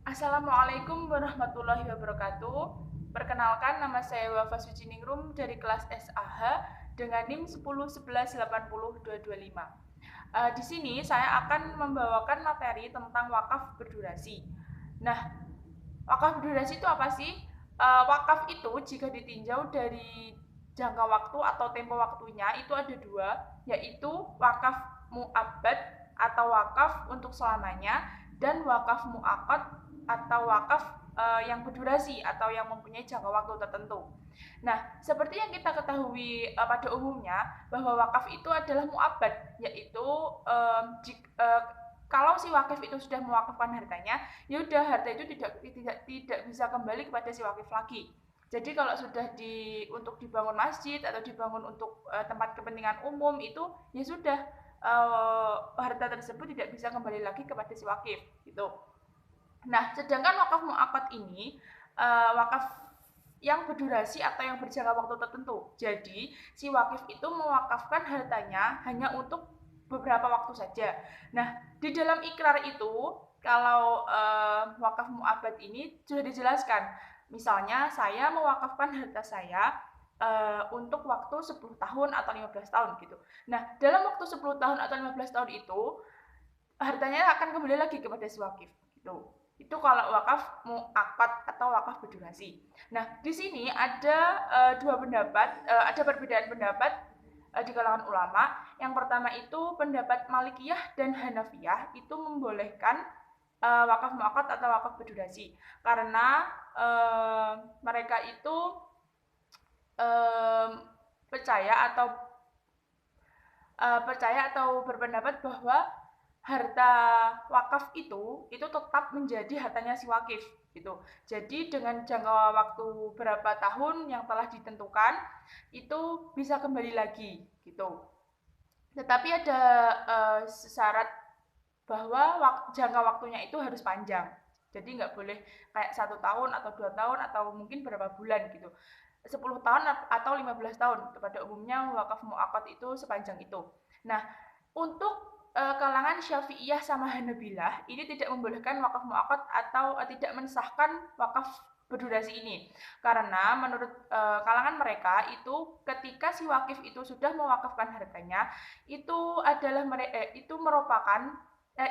Assalamualaikum warahmatullahi wabarakatuh. Perkenalkan, nama saya Wafa Suciningrum dari kelas SAH dengan NIM 1011802225. Di sini saya akan membawakan materi tentang wakaf berdurasi. Nah, wakaf berdurasi itu apa sih? Wakaf itu jika ditinjau dari jangka waktu atau tempo waktunya itu ada dua, yaitu wakaf mu'abbad atau wakaf untuk selamanya dan wakaf mu'aqqad atau wakaf yang berdurasi atau yang mempunyai jangka waktu tertentu. Nah, seperti yang kita ketahui pada umumnya bahwa wakaf itu adalah mu'abbad, yaitu kalau si wakif itu sudah mewakafkan hartanya, ya udah harta itu tidak bisa kembali kepada si wakif lagi. Jadi kalau sudah untuk dibangun masjid atau dibangun untuk tempat kepentingan umum itu ya sudah harta tersebut tidak bisa kembali lagi kepada si wakif gitu. Nah, sedangkan wakaf mu'aqqad ini wakaf yang berdurasi atau yang berjangka waktu tertentu. Jadi, si wakif itu mewakafkan hartanya hanya untuk beberapa waktu saja. Nah, di dalam ikrar itu, kalau wakaf mu'abbad ini sudah dijelaskan. Misalnya, saya mewakafkan harta saya untuk waktu 10 tahun atau 15 tahun gitu. Nah, dalam waktu 10 tahun atau 15 tahun itu, hartanya akan kembali lagi kepada si wakif gitu. Itu kalau wakaf mu'aqqad atau wakaf berdurasi. Nah, di sini ada dua pendapat, ada perbedaan pendapat di kalangan ulama. Yang pertama itu pendapat Malikiyah dan Hanafiyah itu membolehkan wakaf mu'aqqad atau wakaf berdurasi karena mereka itu percaya atau berpendapat bahwa harta wakaf itu tetap menjadi hartanya si wakif gitu. Jadi dengan jangka waktu berapa tahun yang telah ditentukan itu bisa kembali lagi gitu. Tetapi ada syarat bahwa jangka waktunya itu harus panjang. Jadi nggak boleh kayak 1 tahun atau 2 tahun atau mungkin berapa bulan gitu. 10 tahun atau 15 tahun. Pada umumnya wakaf mu'aqqad itu sepanjang itu. Nah, untuk kalangan Syafi'iyah sama Hanabilah ini tidak membolehkan wakaf mu'aqqad atau tidak mensahkan wakaf berdurasi ini. Karena menurut kalangan mereka itu ketika si wakif itu sudah mewakafkan hartanya, itu merupakan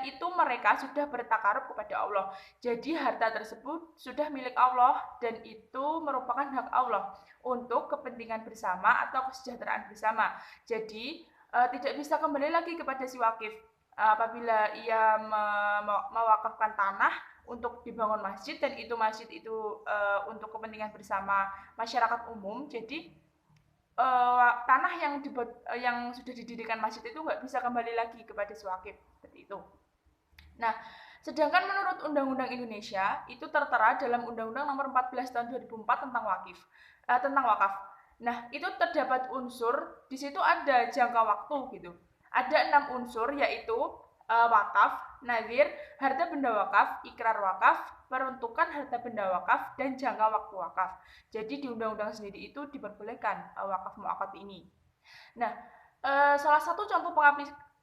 itu mereka sudah bertakarub kepada Allah. Jadi harta tersebut sudah milik Allah dan itu merupakan hak Allah untuk kepentingan bersama atau kesejahteraan bersama. Jadi tidak bisa kembali lagi kepada si wakif apabila ia mewakafkan tanah untuk dibangun masjid dan itu masjid itu untuk kepentingan bersama masyarakat umum. Jadi tanah yang sudah didirikan masjid itu nggak bisa kembali lagi kepada si wakif seperti itu. Nah, sedangkan menurut Undang-Undang Indonesia itu tertera dalam Undang-Undang Nomor 14 Tahun 2004 tentang wakaf. Nah, itu terdapat unsur di situ ada jangka waktu gitu. Ada 6 unsur yaitu wakaf, nazir, harta benda wakaf, ikrar wakaf, peruntukan harta benda wakaf, dan jangka waktu wakaf. Jadi di undang-undang sendiri itu diperbolehkan wakaf mu'aqqad ini. Nah, salah satu contoh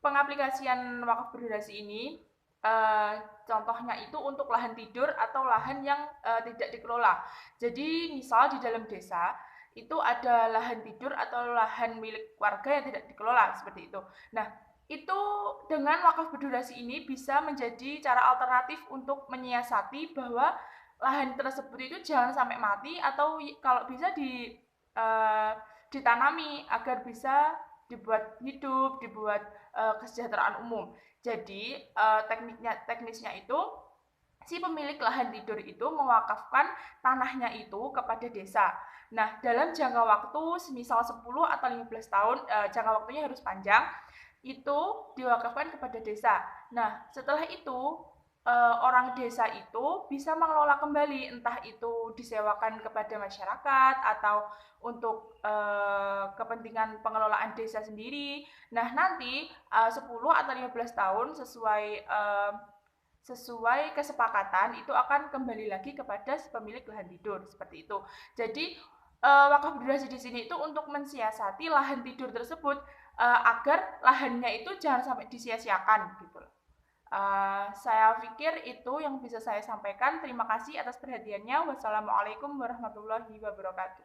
pengaplikasian wakaf berdurasi ini contohnya itu untuk lahan tidur atau lahan yang tidak dikelola. Jadi misal di dalam desa itu ada lahan tidur atau lahan milik warga yang tidak dikelola seperti itu. Nah, itu dengan wakaf berdurasi ini bisa menjadi cara alternatif untuk menyiasati bahwa lahan tersebut itu jangan sampai mati atau kalau bisa ditanami agar bisa dibuat hidup, dibuat kesejahteraan umum. Jadi teknisnya itu si pemilik lahan tidur itu mewakafkan tanahnya itu kepada desa. Nah, dalam jangka waktu semisal 10 atau 15 tahun, jangka waktunya harus panjang, itu diwakafkan kepada desa. Nah, setelah itu orang desa itu bisa mengelola kembali, entah itu disewakan kepada masyarakat atau untuk kepentingan pengelolaan desa sendiri. Nah, nanti 10 atau 15 tahun sesuai kesepakatan itu akan kembali lagi kepada pemilik lahan tidur seperti itu. Jadi wakaf berdurasi di sini itu untuk mensiasati lahan tidur tersebut agar lahannya itu jangan sampai disia-siakan gitu. Saya pikir itu yang bisa saya sampaikan. Terima kasih atas perhatiannya. Wassalamualaikum warahmatullahi wabarakatuh.